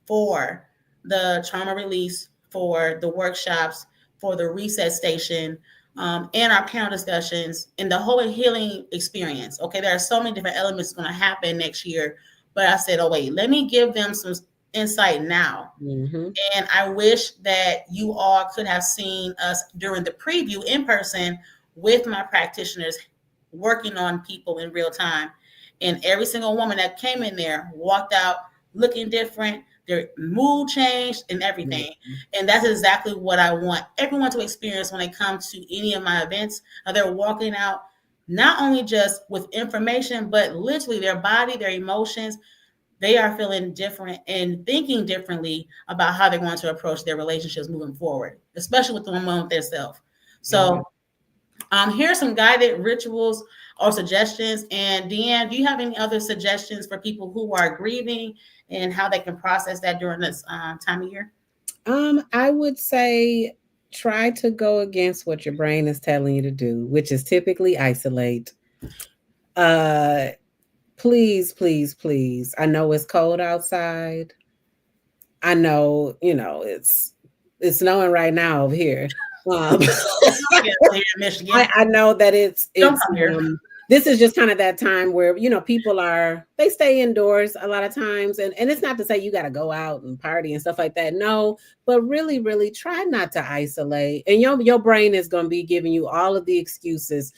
for the trauma release, for the workshops, for the reset station, and our panel discussions and the whole healing experience. Okay, there are so many different elements going to happen next year, but I said, oh wait, let me give them some insight now. Mm-hmm. And I wish that you all could have seen us during the preview in person with my practitioners working on people in real time. And every single woman that came in there walked out looking different, their mood changed, and Yeah. everything. And that's exactly what I want everyone to experience when they come to any of my events. They're walking out not only just with information, but literally their body, their emotions. They are feeling different and thinking differently about how they're going to approach their relationships moving forward, especially with the one with their self. Yeah. So here's some guided rituals or suggestions. And Deanne, do you have any other suggestions for people who are grieving and how they can process that during this time of year? I would say try to go against what your brain is telling you to do, which is typically isolate. Uh please, please, please. I know it's cold outside. I know, it's snowing right now over here. Um It's not here in Michigan. I know that Don't it's come here. this is just kind of that time where people they stay indoors a lot of times, and it's not to say you got to go out and party and stuff like that. No, but really, really try not to isolate, and your brain is going to be giving you all of the excuses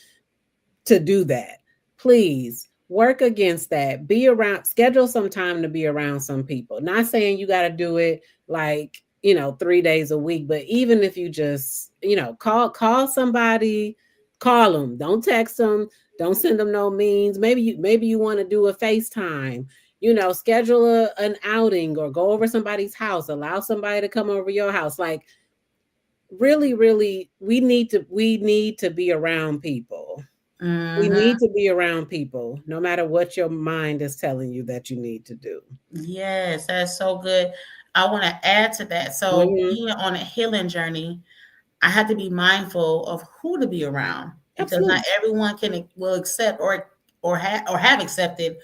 to do that. Please work against that. Be around, schedule some time to be around some people. Not saying you got to do it like, 3 days a week, but even if you just, call somebody, call them, don't text them, don't send them no means. Maybe you want to do a FaceTime, schedule an outing or go over somebody's house, allow somebody to come over your house. Like really, really, we need to be around people. We Mm-hmm. need to be around people, no matter what your mind is telling you that you need to do. Yes, that's so good. I want to add to that. So, Mhm. being on a healing journey, I had to be mindful of who to be around because not Absolutely. everyone will accept or have accepted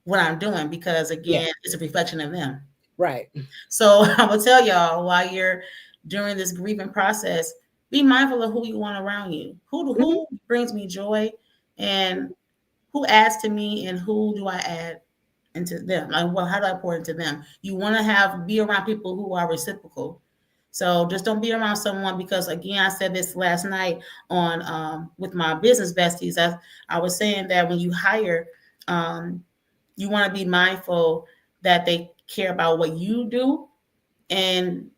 what I'm doing because Yeah. again, it's a reflection of them. Right. So I'm gonna tell y'all while you're during this grieving process, be mindful of who you want around you. Mhm. Who brings me joy, and who adds to me, and who do I add into them? Like, well, how do I pour into them? You want to be around people who are reciprocal. So just don't be around someone because again, I said this last night on with my business besties. I was saying that when you hire, um, you want to be mindful that they care about what you do and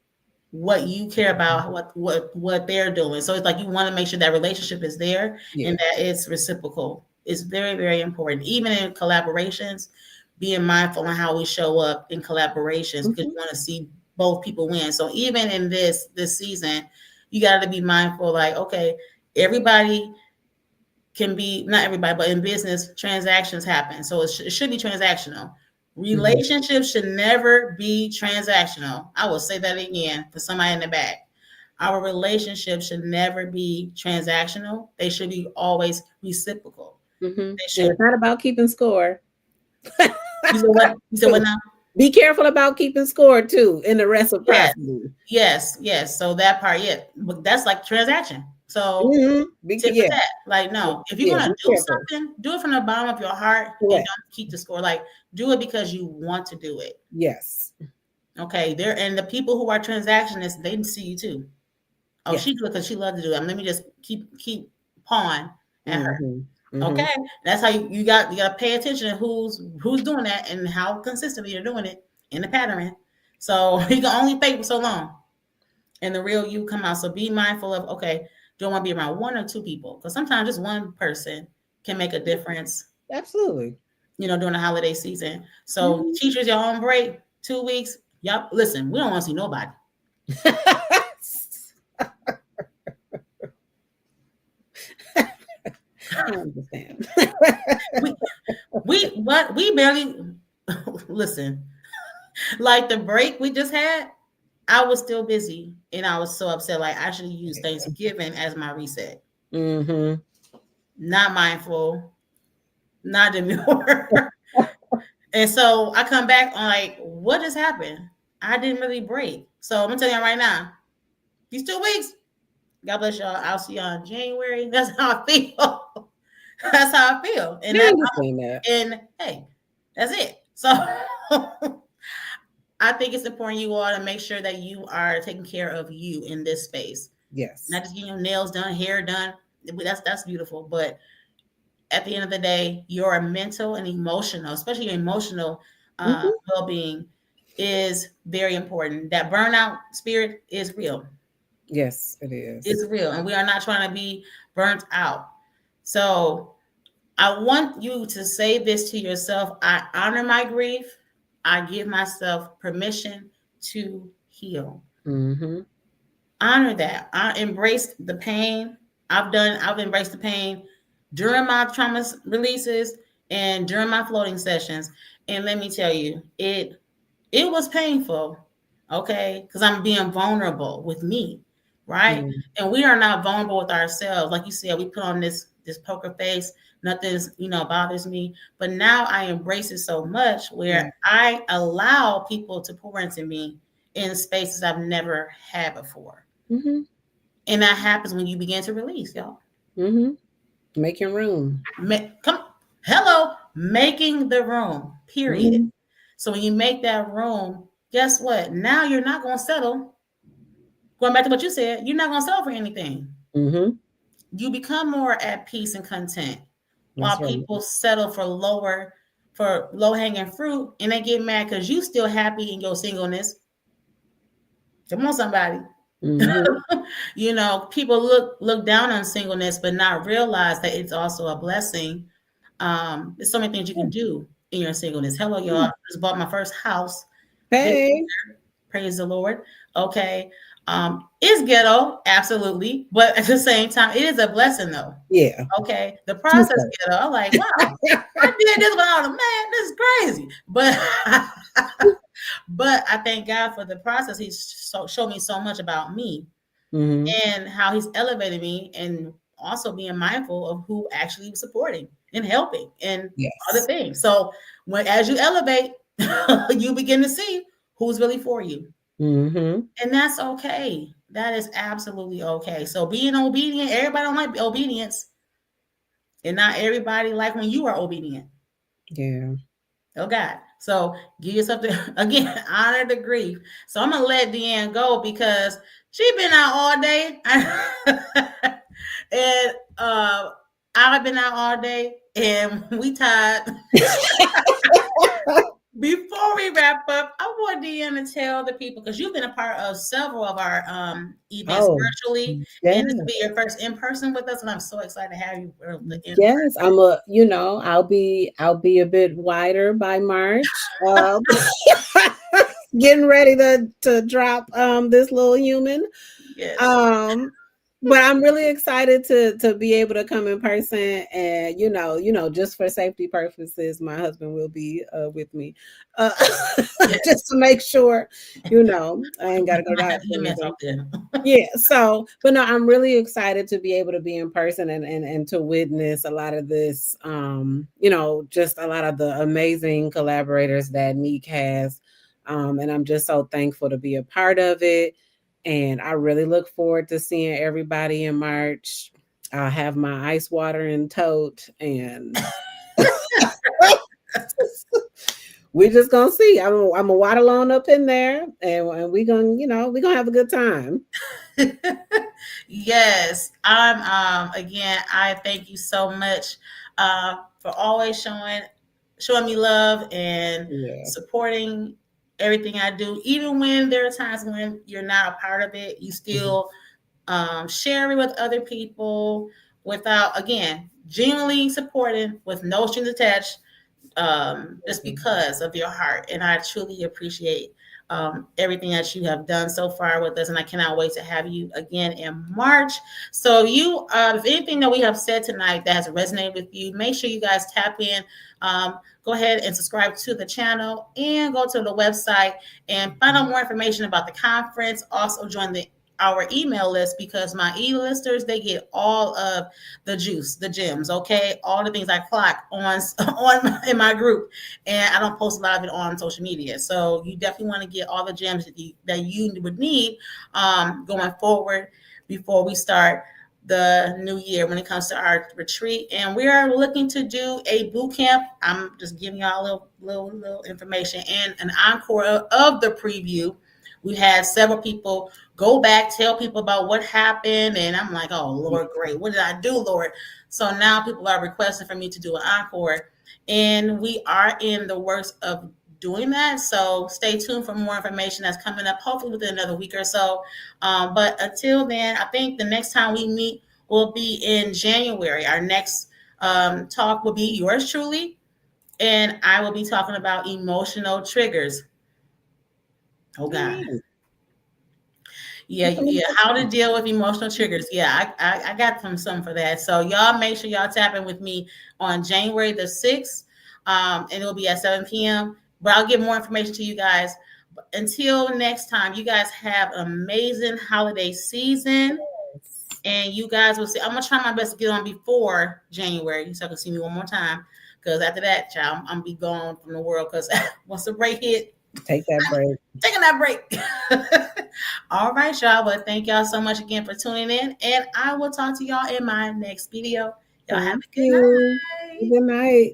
what you care about, what they're doing. So it's like you want to make sure that relationship is there Yeah. and that it's reciprocal. It's very, very important. Even in collaborations, being mindful on how we show up in collaborations because Mhm. you want to see both people win. So even in this season, you got to be mindful. Like, okay, everybody can be not everybody, but in business, transactions happen. So it should be transactional. Mhm. Relationships should never be transactional. I will say that again for somebody in the back. Our relationships should never be transactional. They should be always reciprocal. Mhm. They And should. it's not about keeping score. You said what? You said what now? Be careful about keeping score too in the Yes, reciprocity. yes. So that part, yeah, but that's like transaction. So Mhm. tip for Yeah. that. Like, no, if you're Yeah. gonna Be do careful. something, do it from the bottom of your heart and Correct. don't keep the score. Like, do it because you want to do it. Yes. Okay. There and the people who are transactionists, they see you too. Oh, Yes. she do it because she loves to do it. Let me just keep pawing at her. Mhm. Mhm. Okay. That's how you gotta pay attention to who's doing that and how consistently you're doing it in the pattern. So you can only fake for so long and the real you come out. So be mindful of, okay, do I want to be around one or two people? Because sometimes just one person can make a difference, Absolutely. during the holiday season. So Mhm. teachers, y'all on break, 2 weeks. Y'all listen, we don't want to see nobody. I understand. We we barely listen. Like the break we just had, I was still busy and I was so upset. Like I should have used Thanksgiving as my reset. Mhm. Not mindful, not demure. And so I come back on like, what just happened? I didn't really break. So I'm gonna tell you right now, these 2 weeks, God bless y'all. I'll see y'all in January. That's how I feel. That's how I feel. And I that understand that. and hey, that's it. So I think it's important you all to make sure that you are taking care of you in this space. Yes. Not just getting your nails done, hair done. That's beautiful. But at the end of the day, your mental and emotional, especially your emotional Mhm. well being, is very important. That burnout spirit is real. Yes, it is. It's real, and we are not trying to be burnt out. So I want you to say this to yourself: I honor my grief. I give myself permission to heal. Mm-hmm. Honor that. I embrace the pain. I've embraced the pain during my trauma releases and during my floating sessions. And let me tell you, it was painful, okay? Because I'm being vulnerable with me, right? Mm-hmm. And we are not vulnerable with ourselves. Like you said, we put on this poker face, nothing's, bothers me. But now I embrace it so much where I allow people to pour into me in spaces I've never had before. Mm-hmm. And that happens when you begin to release, y'all. Mm-hmm. Making room. Come, hello, making the room, period. Mm-hmm. So when you make that room, guess what? Now you're not going to settle. Going back to what you said, you're not going to settle for anything. Mm-hmm. You become more at peace and content, That's while right. people settle for low hanging fruit, and they get mad because you still happy in your singleness. Come on, somebody. Mm-hmm. People look down on singleness, but not realize that it's also a blessing. There's so many things you can do in your singleness. Hello, y'all. I just bought my first house this Hey. year. Praise the Lord. Okay. It's ghetto, absolutely, but at the same time, it is a blessing, though. Yeah. Okay, the process ghetto. I'm like, wow, I did this without a man. This is crazy, but but I thank God for the process. He's showed me so much about me Mm-hmm. and how he's elevated me, and also being mindful of who actually was supporting and helping and other Yes. things. So as you elevate, you begin to see who's really for you. Mm-hmm. And that's okay. That is absolutely okay. So being obedient, everybody don't like obedience, and not everybody like when you are obedient. Yeah. Oh God. So give yourself the again, honor the grief. So I'm gonna let Deanne go because she been out all day. And I've been out all day and we tired. Before we wrap up, I want Deanne to tell the people, because you've been a part of several of our events Oh, virtually, yeah. and this will be your first in person with us, and I'm so excited to have you in Yes, I'll be a bit wider by March. Getting ready to drop this little human. yes. Um, but I'm really excited to be able to come in person, and just for safety purposes, my husband will be with me, uh, Yes. just to make sure, I ain't got to go to the I have hospital or EMS anything. out there. Yeah, so but no, I'm really excited to be able to be in person and to witness a lot of this, just a lot of the amazing collaborators that Neek has. And I'm just so thankful to be a part of it. And I really look forward to seeing everybody in March. I'll have my ice water in tote, and we're just gonna see. I'm a waddle on up in there, and we gonna have a good time. Yes, again, I thank you so much for always showing me love and Yeah. supporting everything I do. Even when there are times when you're not a part of it, you Mhm. still share it with other people without, again, genuinely supporting with no strings attached, just Mhm. because of your heart. And I truly appreciate everything that you have done so far with us. And I cannot wait to have you again in March. So, if anything that we have said tonight that has resonated with you, make sure you guys tap in. Go ahead and subscribe to the channel and go to the website and find out more information about the conference. Also, join our email list, because my e-listers, they get all of the juice, the gems, okay, all the things I clock on in my group, and I don't post a lot of it on social media. So you definitely want to get all the gems that you would need going forward before we start the new year when it comes to our retreat. And we are looking to do a boot camp. I'm just giving y'all a little information and an encore of the preview. We had several people go back, tell people about what happened, and I'm like, oh Lord, great. What did I do, Lord? So now people are requesting for me to do an encore, and we are in the works of doing that. So stay tuned for more information that's coming up, hopefully within another week or so. But until then, I think the next time we meet will be in January. Our next talk will be yours truly, and I will be talking about emotional triggers. Oh All God. right. Yeah, That's a yeah. little How to fun. deal with emotional triggers. Yeah, I got some for that. So y'all make sure y'all tap in with me on January the 6th. And it'll be at 7 p.m. But I'll get more information to you guys. But until next time, you guys have an amazing holiday season. Yes. And you guys will see. I'm gonna try my best to get on before January so I can see me one more time. Because after that, child, I'm gonna be gone from the world. Because once the break hit, Take that break. taking that break. All right, y'all. Well, thank y'all so much again for tuning in. And I will talk to y'all in my next video. Y'all have Thank a good you. night. Good night.